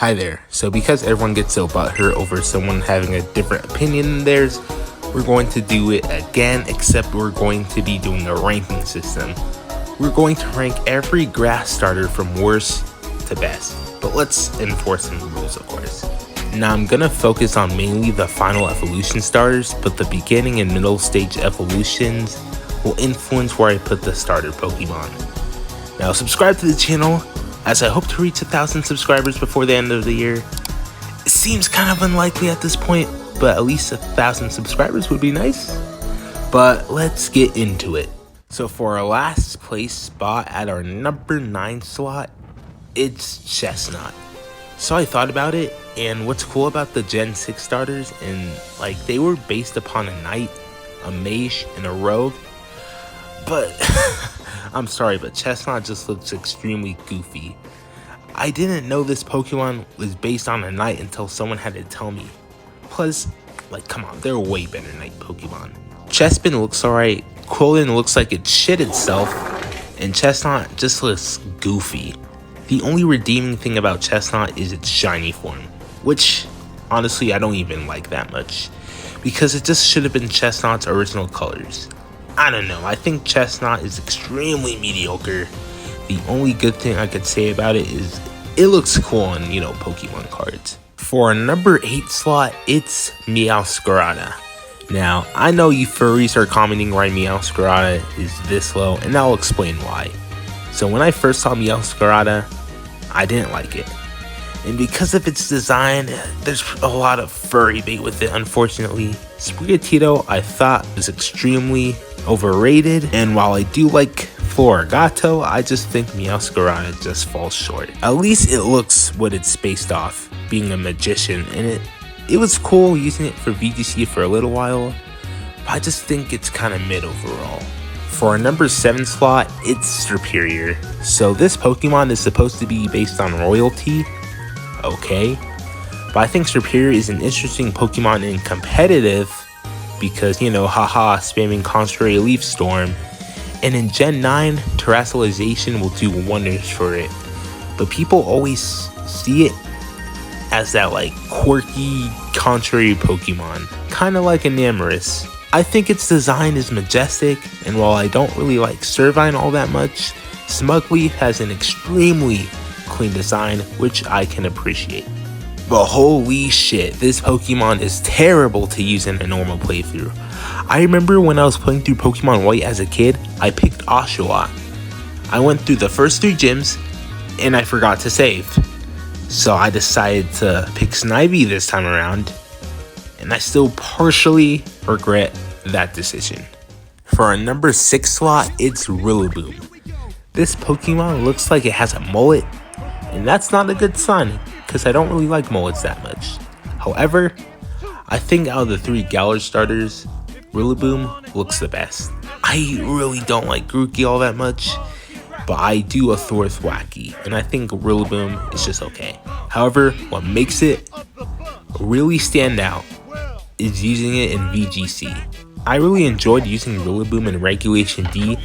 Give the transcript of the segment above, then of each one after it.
Hi there. So because everyone gets so butthurt over someone having a different opinion than theirs, we're going to do it again, except we're going to be doing a ranking system. We're going to rank every grass starter from worst to best, but let's enforce some rules, of course. Now I'm gonna focus on mainly the final evolution starters, but the beginning and middle stage evolutions will influence where I put the starter Pokemon. Now subscribe to the channel, as I hope to reach 1,000 subscribers before the end of the year. It seems kind of unlikely at this point, but at least 1,000 subscribers would be nice. But let's get into it. So for our last place spot at our number 9 slot, it's Chestnut. So I thought about it, and what's cool about the Gen 6 starters, and like they were based upon a knight, a mage, and a rogue. But I'm sorry, but Chestnut just looks extremely goofy. I didn't know this Pokemon was based on a knight until someone had to tell me. Plus, like, come on, there are way better knight Pokemon. Chespin looks alright, Quillen looks like it shit itself, and Chestnut just looks goofy. The only redeeming thing about Chestnut is its shiny form, which, honestly, I don't even like that much, because it just should have been Chestnut's original colors. I don't know, I think Chestnut is extremely mediocre. The only good thing I could say about it is it looks cool on, Pokemon cards. For our number 8 slot, it's Meowscarada. Now, I know you furries are commenting why Meowscarada is this low, and I'll explain why. So when I first saw Meowscarada, I didn't like it. And because of its design, there's a lot of furry bait with it, unfortunately. Sprigatito, I thought, was extremely overrated, and while I do like Florigato, I just think Meowscarada just falls short. At least it looks what it's based off, being a magician, and it was cool using it for VGC for a little while, but I just think it's kind of mid overall. For our number 7 slot, it's Serperior. So this Pokemon is supposed to be based on royalty, okay, but I think Serperior is an interesting Pokemon in competitive because, haha, spamming Contrary Leaf Storm, and in Gen 9, Terrestrialization will do wonders for it, but people always see it as that quirky contrary Pokemon, kind of like Enamorus. I think its design is majestic, and while I don't really like Servine all that much, Smugleaf has an extremely clean design, which I can appreciate. But holy shit, this Pokemon is terrible to use in a normal playthrough. I remember when I was playing through Pokemon White as a kid, I picked Oshawott. I went through the first 3 gyms, and I forgot to save. So I decided to pick Snivy this time around, and I still partially regret that decision. For our number 6 slot, it's Rillaboom. This Pokemon looks like it has a mullet, and that's not a good sign, because I don't really like mullets that much. However, I think out of the 3 Galar starters, Rillaboom looks the best. I really don't like Grookey all that much, but I do adore Thwackey, and I think Rillaboom is just okay. However, what makes it really stand out is using it in VGC. I really enjoyed using Rillaboom in Regulation D,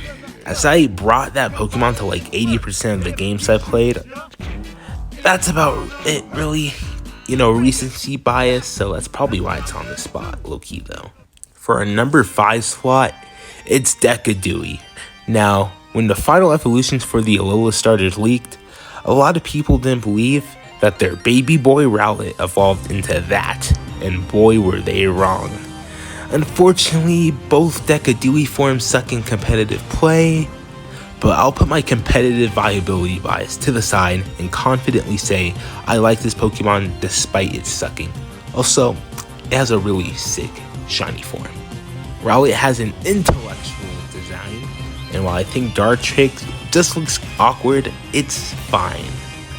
as I brought that Pokemon to 80% of the games I played. That's about it, really. Recency bias, so that's probably why it's on this spot, low-key though. For our number 5 slot, it's Decadewey. Now, when the final evolutions for the Alola starters leaked, a lot of people didn't believe that their baby boy Rowlet evolved into that, and boy were they wrong. Unfortunately, both Decadewey forms suck in competitive play, but I'll put my competitive viability bias to the side and confidently say I like this Pokemon despite its sucking. Also, it has a really sick shiny form. Rowlet has an intellectual design, and while I think Dartrix just looks awkward, it's fine,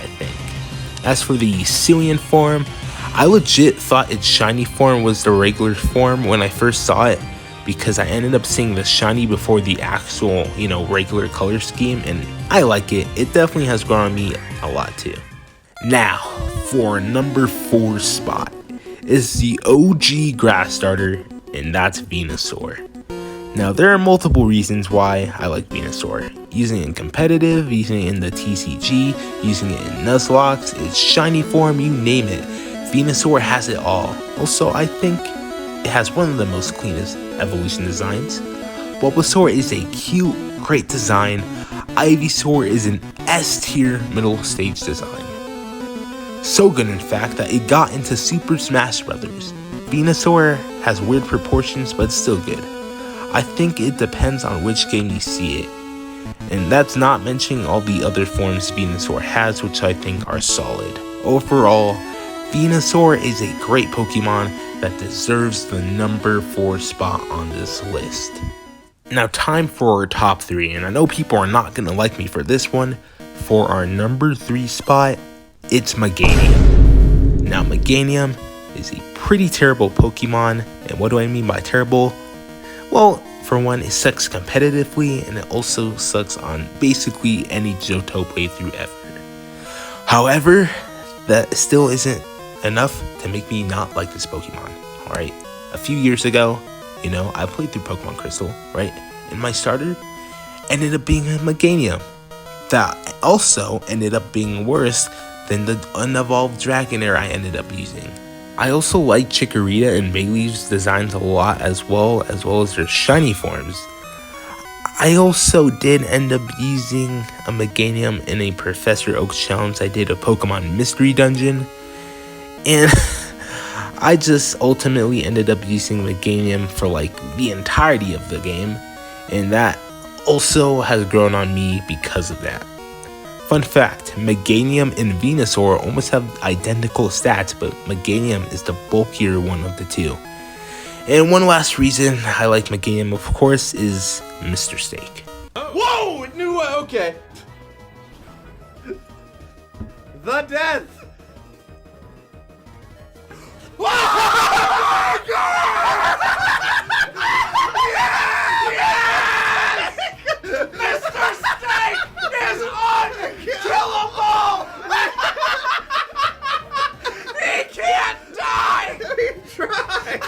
I think. As for the Cillian form, I legit thought its shiny form was the regular form when I first saw it, because I ended up seeing the shiny before the actual, regular color scheme, and I like it. It definitely has grown on me a lot too. Now, for number 4 spot is the OG grass starter, and that's Venusaur. Now, there are multiple reasons why I like Venusaur. Using it in competitive, using it in the TCG, using it in Nuzlocke, its shiny form, you name it. Venusaur has it all. Also, I think it has one of the most cleanest evolution designs. Bulbasaur is a cute, great design. Ivysaur is an S tier middle stage design. So good, in fact, that it got into Super Smash Bros. Venusaur has weird proportions, but it's still good. I think it depends on which game you see it. And that's not mentioning all the other forms Venusaur has, which I think are solid. Overall, Venusaur is a great Pokemon that deserves the number 4 spot on this list. Now, time for our top 3, and I know people are not going to like me for this one. For our number 3 spot, it's Meganium. Now, Meganium is a pretty terrible Pokemon, and what do I mean by terrible? Well, for one, it sucks competitively, and it also sucks on basically any Johto playthrough ever. However, that still isn't enough to make me not like this Pokemon, alright? A few years ago, I played through Pokemon Crystal, right? And my starter ended up being a Meganium. That also ended up being worse than the unevolved Dragonair I ended up using. I also like Chikorita and Bayleef's designs a lot, as well as their shiny forms. I also did end up using a Meganium in a Professor Oak challenge. I did a Pokemon Mystery Dungeon, and I just ultimately ended up using Meganium for like the entirety of the game, and that also has grown on me because of that. Fun fact, Meganium and Venusaur almost have identical stats, but Meganium is the bulkier one of the two. And one last reason I like Meganium, of course, is Mr. Steak. Whoa! New okay. The death! Mr. Steak is unkillable! He can't die! He tried!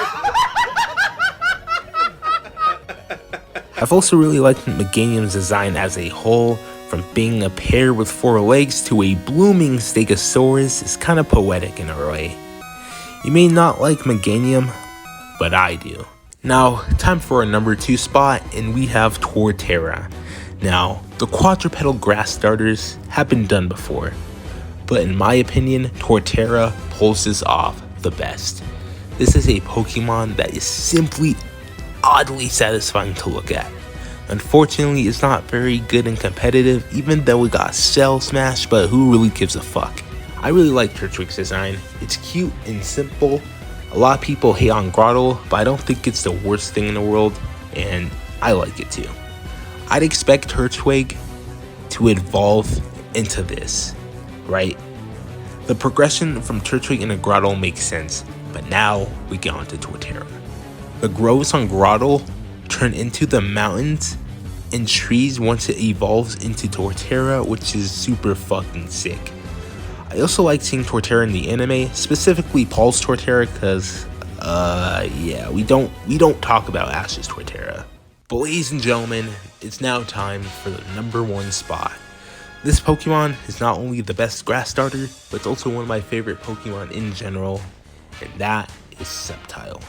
I've also really liked Meganium's design as a whole. From being a pear with 4 legs to a blooming Stegosaurus is kind of poetic in a way. You may not like Meganium, but I do. Now, time for our number 2 spot, and we have Torterra. Now, the quadrupedal grass starters have been done before, but in my opinion, Torterra pulls this off the best. This is a Pokemon that is simply oddly satisfying to look at. Unfortunately, it's not very good and competitive, even though it got Shell Smash, but who really gives a fuck? I really like Turtwig's design. It's cute and simple. A lot of people hate on Grottle, but I don't think it's the worst thing in the world, and I like it too. I'd expect Turtwig to evolve into this, right? The progression from Turtwig into Grottle makes sense, but now we get on to Torterra. The groves on Grottle turn into the mountains and trees once it evolves into Torterra, which is super fucking sick. I also like seeing Torterra in the anime, specifically Paul's Torterra, because we don't talk about Ash's Torterra. But ladies and gentlemen, it's now time for the number 1 spot. This Pokemon is not only the best grass starter, but it's also one of my favorite Pokemon in general, and that is Sceptile.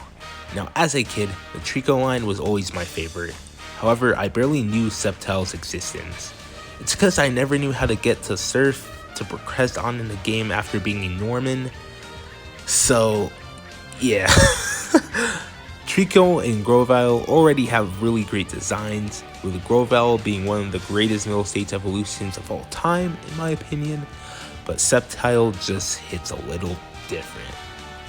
Now, as a kid, the Trico line was always my favorite. However, I barely knew Sceptile's existence. It's because I never knew how to get to Surf to progress on in the game after being a Norman. So, yeah. Trico and Grovyle already have really great designs, with Grovyle being one of the greatest middle stage evolutions of all time, in my opinion, but Sceptile just hits a little different.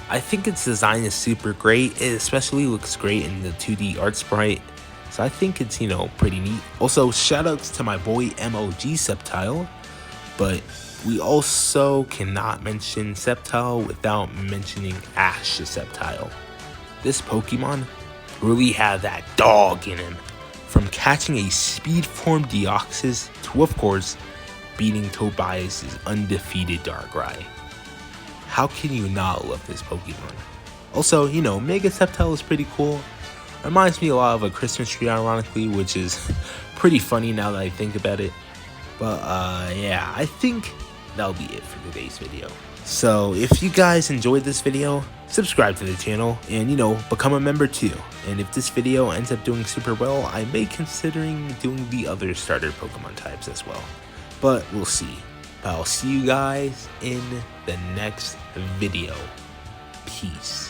I think its design is super great. It especially looks great in the 2D art sprite, so I think it's, pretty neat. Also, shoutouts to my boy MOG Sceptile, but we also cannot mention Sceptile without mentioning Ash the Sceptile. This Pokemon really had that dog in him, from catching a speed form Deoxys to, of course, beating Tobias' undefeated Darkrai. How can you not love this Pokemon? Also, Mega Sceptile is pretty cool, Reminds me a lot of a Christmas tree, ironically, which is pretty funny now that I think about it. But yeah, I think that'll be it for today's video. So if you guys enjoyed this video, subscribe to the channel and, you know, become a member too. And if this video ends up doing super well, I may considering doing the other starter Pokemon types as well. But we'll see. But I'll see you guys in the next video. Peace.